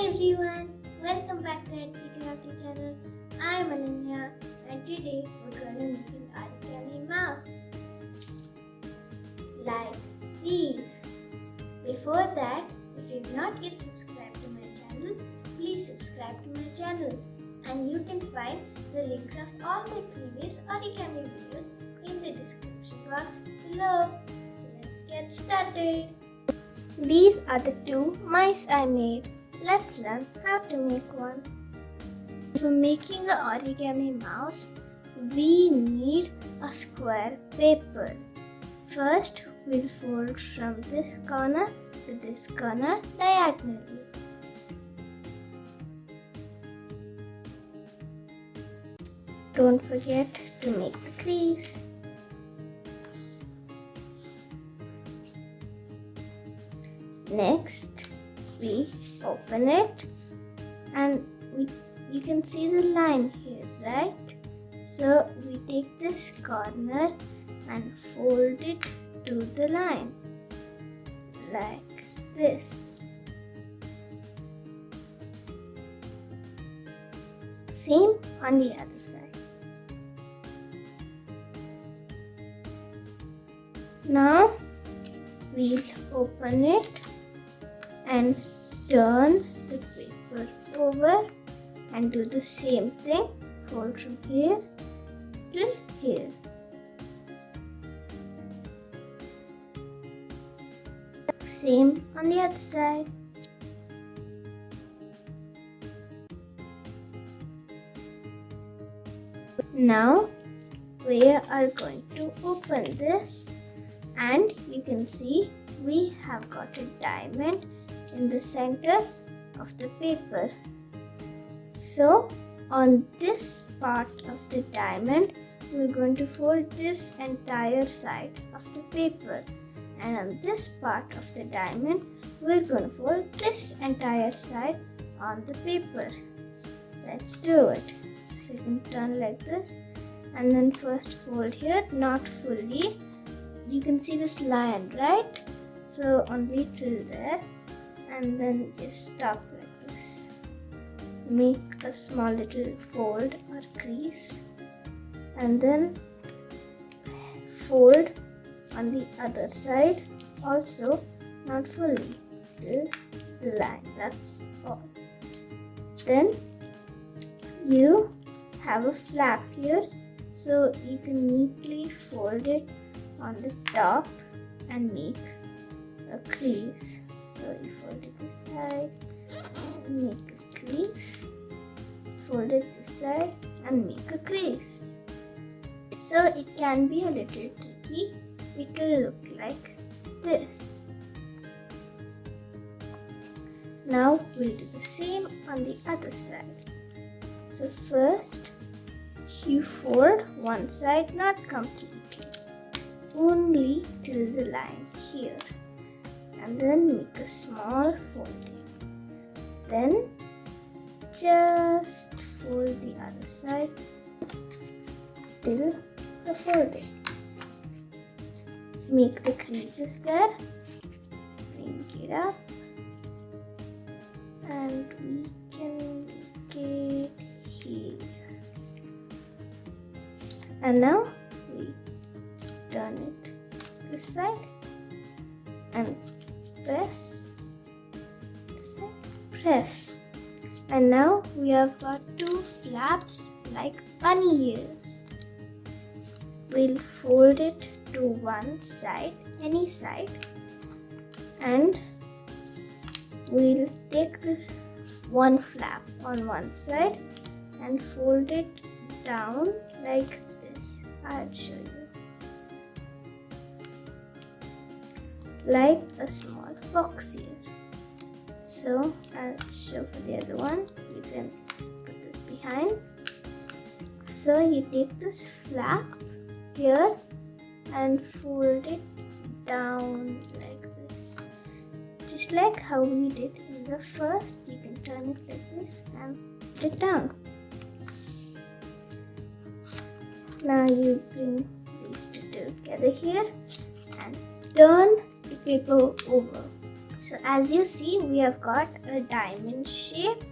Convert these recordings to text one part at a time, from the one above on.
everyone, welcome back to Origami channel. I am Ananya and today we're going to make an origami mouse like these. Before that, if you've not yet subscribed to my channel, please subscribe to my channel and you can find the links of all my previous origami videos in the description box below. So let's get started. These are the two mice I made. Let's learn how to make one. For making an origami mouse, we need a square paper. First, we'll fold from this corner to this corner diagonally. Don't forget to make the crease. Next, we open it and you can see the line here, right? So we take this corner and fold it to the line like this. Same on the other side. Now we'll open it and turn the paper over and do the same thing. Fold from here till here. Same on the other side. Now we are going to open this and you can see we have got a diamond in the center of the paper. So on this part of the diamond, we're going to fold this entire side of the paper, and on this part of the diamond, we're going to fold this entire side on the paper. Let's do it. So you can turn like this and then first fold here, not fully. You can see this line, right? So only till there, and then just stop like this. Make a small little fold or crease and then fold on the other side, also not fully, till the line. That's all. Then you have a flap here, so you can neatly fold it on the top and make a crease. So you fold it this side and make a crease, fold it this side and make a crease. So it can be a little tricky. It will look like this. Now we'll do the same on the other side. So first you fold one side, not completely, only till the line here, and then make a small folding. Then just fold the other side till the folding. Make the creases there, bring it up, and we can make it here. And now we turn it this side and press, this side, press. And now we have got two flaps like bunny ears. We'll fold it to one side, any side, and we'll take this one flap on one side and fold it down like this. I'll show you. Like a small fox ear. So I'll show for the other one. You can put this behind. So you take this flap here and fold it down like this. Just like how we did in the first, you can turn it like this and put it down. Now you bring these two together here and turn the paper over So as you see, we have got a diamond shape,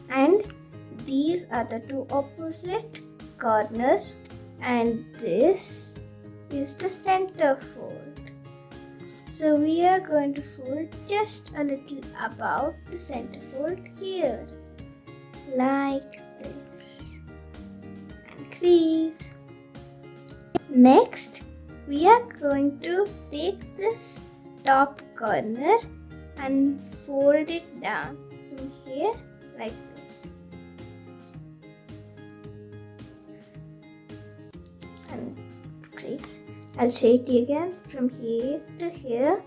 and these are the two opposite corners, and this is the center fold. So we are going to fold just a little above the center fold here, like this, and crease. Next, we are going to take this top corner and fold it down from here like this, and crease. I'll show it again. From here to here,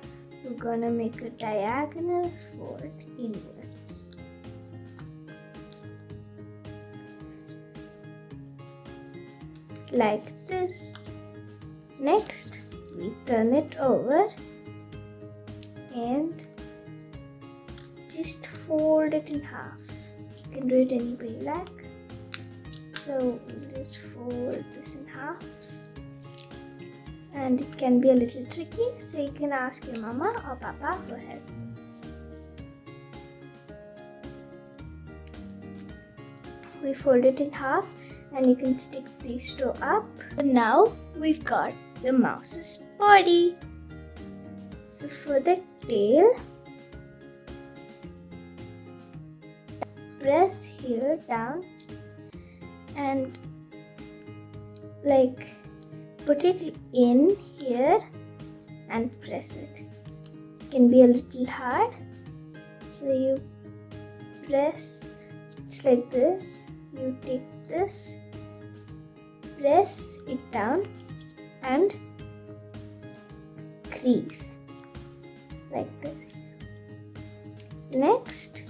we're gonna make a diagonal fold inwards. Like this. Next, we turn it over and just fold it in half. You can do it any way you like. So we'll just fold this in half. And it can be a little tricky, so you can ask your mama or papa for help. We fold it in half and you can stick these two up. Now we've got the mouse's body. So for the tail, press here down and like put it in here and press it. It can be a little hard, so you press. It's like this. You take this, press it down and crease like this. Next,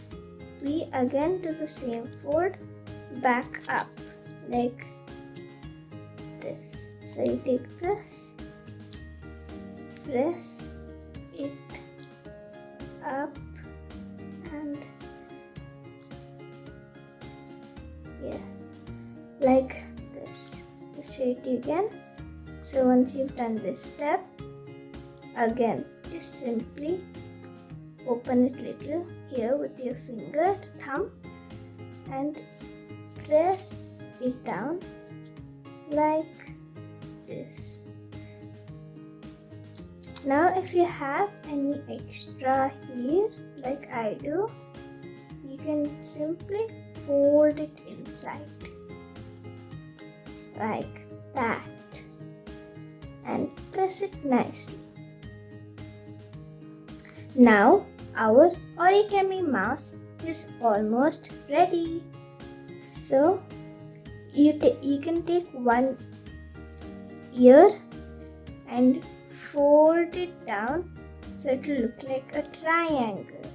we again do the same fold back up like this. So you take this, press it up and like this. I'll show it again. So once you've done this step, again just simply open it little here with your finger, thumb, and press it down like this. Now if you have any extra here like I do, you can simply fold it inside like that and press it nicely. Now our origami mouse is almost ready. So you can take one ear and fold it down so it will look like a triangle.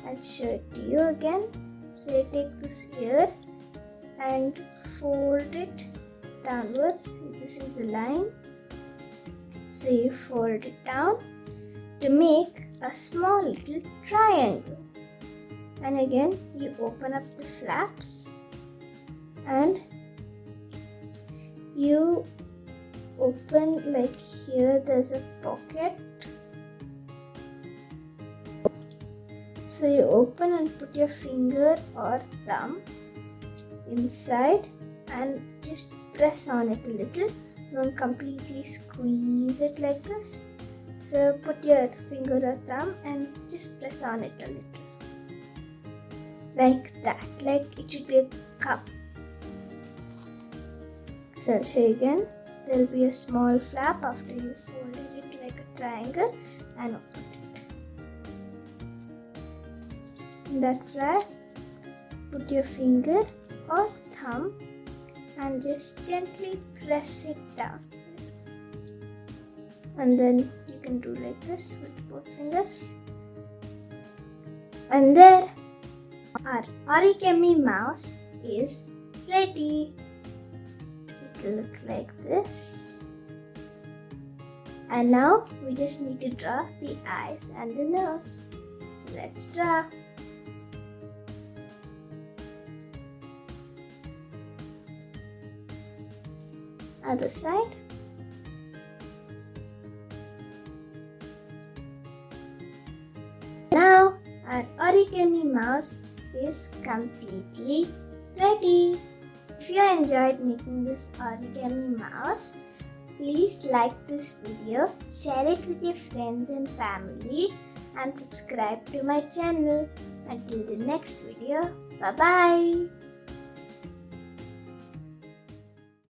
I'll show it to you again. So you take this ear and fold it downwards. This is the line. So you fold it down to make a small little triangle. And again you open up the flaps and you open like here, there's a pocket. So you open and put your finger or thumb inside and just press on it a little. Don't completely squeeze it like this. So put your finger or thumb and just press on it a little. Like that, like it should be a cup. So I'll show you again. There will be a small flap after you folded it like a triangle and opened it. In that flap, put your finger or thumb and just gently press it down. And then you can do like this with both fingers. And there, our origami mouse is ready. It will look like this. And now we just need to draw the eyes and the nose. So let's draw. Other side. origami mouse is completely ready. If you enjoyed making this origami mouse, please like this video, share it with your friends and family, and subscribe to my channel. Until the next video, bye bye.